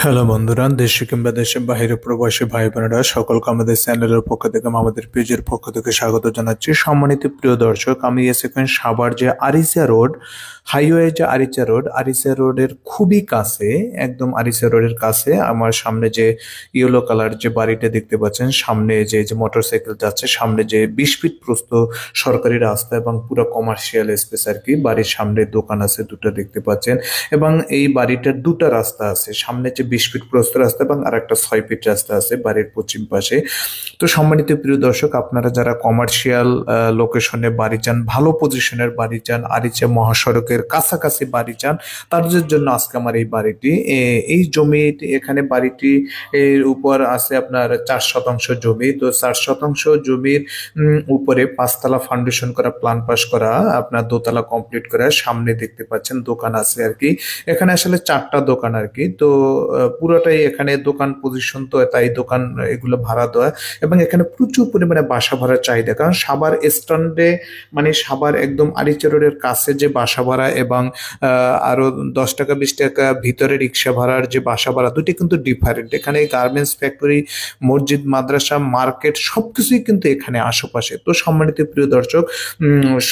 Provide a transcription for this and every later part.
Hello বন্ধুরা, দেশে কিংবা দেশের বাইরে প্রবাসী ভাই বোনেরা সকলকে আমাদের চ্যানেলের পক্ষ থেকে আমাদের পেজের পক্ষ থেকে স্বাগত জানাচ্ছি। সম্মানিত প্রিয় দর্শক, আমি এখন সাভার যে আরিচা রোড হাইওয়ে, যে আরিচা রোডের খুবই কাছে, একদম আরিচা রোডের কাছে আমার সামনে যে ইয়েলো কালার যে বাড়িটা দেখতে পাচ্ছেন, সামনে যে যে মোটরসাইকেল যাচ্ছে, সামনে যে 20 ফিট প্রস্থ সরকারি রাস্তা এবং পুরো কমার্শিয়াল স্পেস আর কি। বাড়ির সামনে দোকান আছে দুটো দেখতে পাচ্ছেন, এবং এই বাড়িটার দুটো রাস্তা আছে, সামনে যে 20 ফিট প্রস্থ রাস্তা এবং আর একটা 6 ফিট রাস্তা আছে বাড়ির পশ্চিম পাশে। তো সম্মানিত প্রিয় দর্শক, আপনারা যারা কমার্শিয়াল লোকেশনে বাড়ি চান, ভালো পজিশনের বাড়ি চান, আরিচা মহাসড়কের কাছাকাছি বাড়ি চান, তাদের জন্য আজকে আমার এই বাড়িটি, এই জমি, এখানে বাড়িটি এর উপর আছে আপনার 4 শতাংশ জমি। তো 4 শতাংশ জমির উপরে 5 তলা ফাউন্ডেশন করা, প্ল্যান পাস করা, আপনার দোতলা কমপ্লিট করা, সামনে দেখতে পাচ্ছেন দোকান আছে আর কি। এখানে আসলে 4টা দোকান আর কি। তো পুরোটাই এখানে দোকান পজিশন, তো তাই দোকান এগুলো ভাড়া দেওয়া, এবং এখানে প্রচুর পরিমাণে বাসা ভাড়ার চাহিদা, কারণ সাভার স্ট্যান্ডে, মানে সাভার একদম আরিচা রোডের কাছে যে বাসা ভাড়া এবং আরো 10 টাকা 20 টাকা ভিতরে রিক্সা ভাড়ার যে বাসা ভাড়া, দুটি কিন্তু ডিফারেন্ট। এখানে গার্মেন্টস ফ্যাক্টরি, মসজিদ, মাদ্রাসা, মার্কেট সবকিছুই কিন্তু এখানে আশেপাশে। তো সম্মানিত প্রিয় দর্শক,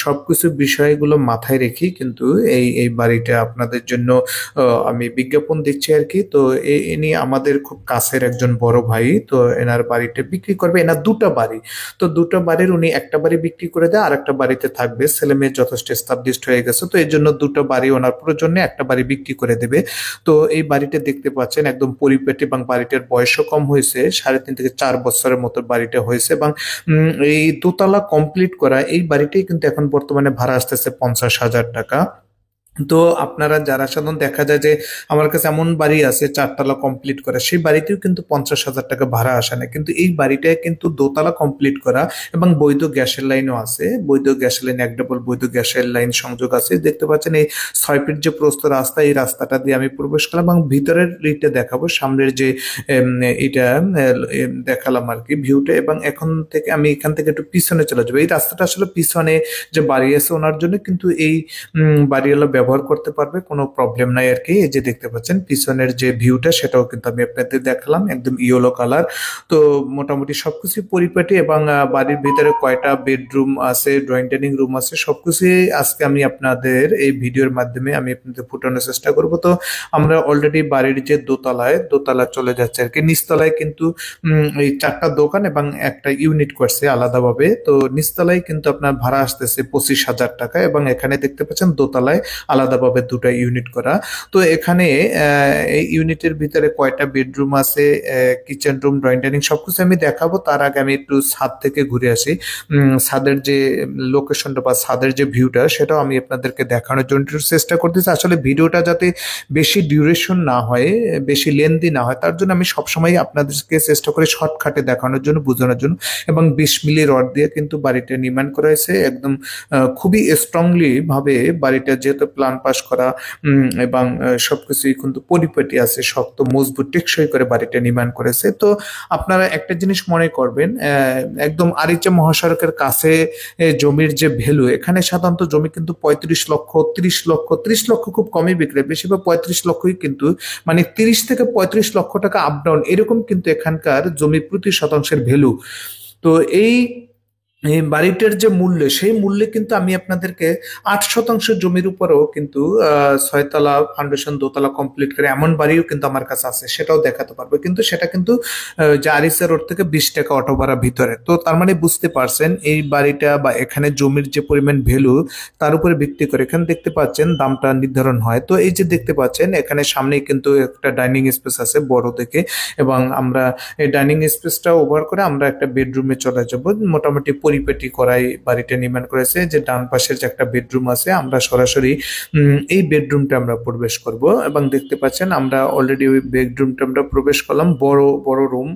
সবকিছু বিষয়গুলো মাথায় রেখে কিন্তু এই এই বাড়িটা আপনাদের জন্য আমি বিজ্ঞাপন দিচ্ছি আর কি। তো ইনি আমাদের খুব কাছের একজন বড় ভাই। তো এনার বাড়িটা বিক্রি করবে, এনার দুটো বাড়ি। তো দুটো বাড়ির উনি একটা বাড়ি বিক্রি করে দেয়, আর একটা বাড়িতে থাকবে। ছেলে মেয়ে যথেষ্ট এস্টাবলিশড হয়ে গেছে, তো এই জন্য দুটো বাড়ি ওনার প্রয়োজনে একটা বাড়ি বিক্রি করে দেবে। তো এই বাড়িটা দেখতে পাচ্ছেন একদম পরিপাটি, এবং বাড়িটার বয়সও কম হয়েছে, 3.5 থেকে 4 বছরের মতো বাড়িটা হয়েছে। এবং এই দোতলা কমপ্লিট করা এই বাড়িটাই কিন্তু এখন বর্তমানে ভাড়া আসতেছে 50,000 টাকা। তো আপনারা যারা সাধারণ দেখা যায় যে আমার কাছে এমন বাড়ি আছে 4 তলা কমপ্লিট করা, সেই বাড়িতেও কিন্তু 50,000 টাকা ভাড়া আসে না, কিন্তু এই বাড়িটায় কিন্তু দোতলা কমপ্লিট করা এবং বৈধ গ্যাসের লাইনও আছে, বৈধ গ্যাসের লাইন, এক ডাবল বৈধ গ্যাসের লাইন সংযোগ আছে। দেখতে পাচ্ছেন এই 6 ফিট যে প্রস্থ রাস্তা, এই রাস্তাটা দিয়ে আমি প্রবেশ করলাম, এবং ভিতরের দিকটা দেখাবো, সামনের যে এটা দেখালাম আর কি ভিউটা। এবং এখন থেকে আমি এখান থেকে একটু পিছনে চলে যাবো। এই রাস্তাটা আসলে পিছনে যে বাড়ি আছে ওনার জন্য, কিন্তু এই বাড়িওয়ালা ব্যবহার করতে পারবে, কোনো প্রবলেম নাই আর কি। এই যে দেখতে পাচ্ছেন পিছনের যে ভিউটা, সেটাও কিন্তু আমি আপনাদের দেখালাম, একদম ইয়েলো কালার। তো মোটামুটি সবকিছু পরিপাটি, এবং বাড়ির ভিতরে কয়টা বেডরুম আছে, ড্রয়িং ডাইনিং রুম আছে, সবকিছুই আজকে আমি আপনাদের এই ভিডিওর মাধ্যমে আমি আপনাদের ফুটানোর চেষ্টা করব। তো আমরা অলরেডি বাড়ির যে দোতলা চলে যাচ্ছে আর কি। নিচতলায় কিন্তু এই 4টা দোকান এবং একটা ইউনিট করছে আলাদাভাবে। তো নিচতলায় কিন্তু আপনার ভাড়া আসতেছে 25,000 টাকা, এবং এখানে দেখতে পাচ্ছেন দোতলায় আলাদাভাবে দুটা ইউনিট করা। তো এখানে এই ইউনিটের ভিতরে কয়টা বেডরুম আছে, কিচেন রুম, ড্রয়িং ডাইনিং সবকিছু আমি দেখাবো। তার আগে আমি একটু ছাদ থেকে ঘুরে আসি। ছাদের যে লোকেশনটা বা ছাদের যে ভিউটা, সেটাও আমি আপনাদেরকে দেখানোর জন্য একটু চেষ্টা করতেছি। আসলে ভিডিওটা যাতে বেশি ডিউরেশন না হয়, বেশি লেন্দি না হয়, তার জন্য আমি সবসময় আপনাদেরকে চেষ্টা করি শর্টকাটে দেখানোর জন্য, বোঝানোর জন্য। এবং 20 মিলি রড দিয়ে কিন্তু বাড়িটা নির্মাণ করা হয়েছে, একদম খুবই স্ট্রংলি ভাবে বাড়িটা, যেহেতু প্ল্যান পাস করা এবং সবকিছুই কিন্তু পরিপাটি আছে, শক্ত মজবুত টেকসই করে বাড়িটা নির্মাণ করেছে। তো আপনারা একটা জিনিস মনে করবেন, একদম আরিচা মহাসড়কের কাছে জমির যে ভ্যালু, এখানে সাধারণত জমি কিন্তু 35 লক্ষ, 30 লক্ষ, 30 লক্ষ খুব কমই বিক্রি হয়, বেশিরভাগ 35 লক্ষই কিন্তু, মানে 30 থেকে 35 লক্ষ টাকা আপ ডাউন এরকম কিন্তু এখানকার জমি প্রতি শতাংশের ভ্যালু। তো এই বাড়িটার যে মূল্য, সেই মূল্যে কিন্তু আমি আপনাদেরকে 8 শতাংশ জমির উপরেও কিন্তু 6 তলা ফাউন্ডেশন, দোতলা কমপ্লিট করে এমন বাড়িও কিন্তু আমার কাছে আছে, সেটাও দেখাতে পারবো। কিন্তু সেটা কিন্তু যে আরিচা রোড থেকে 20 টাকা অটো ভাড়া ভিতরে। তো তার মানে বুঝতে পারছেন এই বাড়িটা বা এখানে জমির যে পরিমাণ ভ্যালু, তার উপরে ভিত্তি করে এখানে দেখতে পাচ্ছেন দামটা নির্ধারণ হয়। তো এই যে দেখতে পাচ্ছেন এখানে সামনেই কিন্তু একটা ডাইনিং স্পেস আছে বড় দেখে, এবং আমরা এই ডাইনিং স্পেসটা ওভার করে আমরা একটা বেডরুমে চলে যাব। মোটামুটি পরিপাটি করাই বাড়িটা নির্মাণ করেছে। যে ডান পাশের যে একটা বেডরুম আছে, আমরা সরাসরি এই বেডরুমটা আমরা প্রবেশ করব, এবং দেখতে পাচ্ছেন আমরা অলরেডি ওই বেডরুমটা আমরা প্রবেশ করলাম, বড় বড় রুম।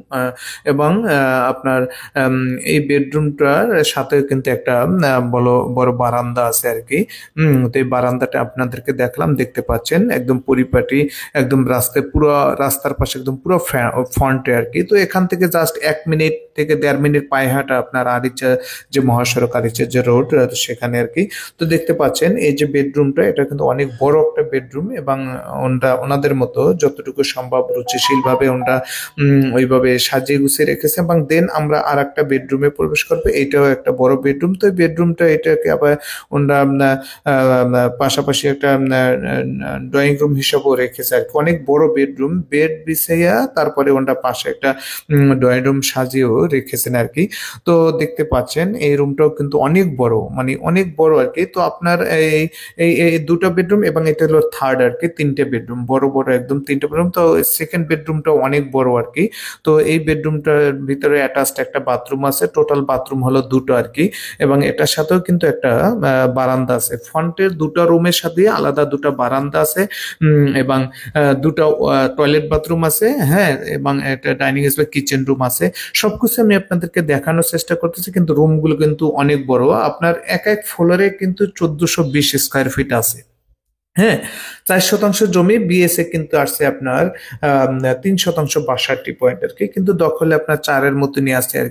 এবং আপনার এই বেডরুমটার সাথে কিন্তু একটা বড় বড় বারান্দা আছে আর কি। তো এই বারান্দাটা আপনাদেরকে দেখলাম, দেখতে পাচ্ছেন একদম পরিপাটি, একদম রাস্তায়, পুরো রাস্তার পাশে একদম পুরো ফ্রন্টে আর কি। তো এখান থেকে জাস্ট 1 মিনিট থেকে 1.5 মিনিট পায়ে হাঁটা আপনার আরিচা যে মহাসড়ক আরিচা যে রোড সেখানে আর কি। তো দেখতে পাচ্ছেন এই যে বেডরুমটা, এটা কিন্তু অনেক বড় একটা বেডরুম, এবং ওনাদের মতো যতটুকু সম্ভব রুচিশীল ভাবে ওনারা ওইভাবে সাজিয়ে গুছিয়ে রেখেছে। এবং দেন আমরা আর একটা বেডরুমে প্রবেশ করবো, এটাও একটা বড় বেডরুম। তো এই বেডরুমটা এটাকে আবার ওনারা পাশাপাশি একটা ড্রয়িং রুম হিসাবেও রেখেছে আর কি। অনেক বড় বেডরুম, বেড বিছাইয়া তারপরে ওনারা পাশে একটা ড্রয়িং রুম সাজিয়েও রেখেছেন আর কি। তো দেখতে পাচ্ছেন এই রুমটাও কিন্তু অনেক বড়, মানে অনেক বড় আর কি। তো আপনার এই এই এই দুটো বেডরুম এবং এটা হলো থার্ড আর কি, তিনটে বেডরুম, বড় বড় একদম তিনটে বেডরুম। তো সেকেন্ড বেডরুমটা অনেক বড় আর কি। তো এই বেডরুমটার ভিতরে অ্যাটাচড একটা বাথরুম আছে, টোটাল বাথরুম হলো দুটো আর কি। এবং এটার সাথেও কিন্তু একটা বারান্দা আছে, ফ্রন্টের দুটো রুমের সাথে আলাদা দুটো বারান্দা আছে, এবং দুটো টয়লেট বাথরুম আছে, হ্যাঁ, এবং একটা ডাইনিং স্পেস কিচেন রুম আছে। সবকিছু আমি আপনাদেরকে দেখানোর চেষ্টা করতেছি, কিন্তু রুমগুলো কিন্তু অনেক বড়। আপনার এক এক ফ্লোরে কিন্তু 1420 স্কোয়ার ফিট আছে। হ্যাঁ, 4 শতাংশ জমি বিএসএ কিন্তু আসছে আপনার 3 শতাংশ 62 পয়েন্ট আর কি, কিন্তু দখলে আপনার 4-এর মতো নিয়ে আসছে আর কি।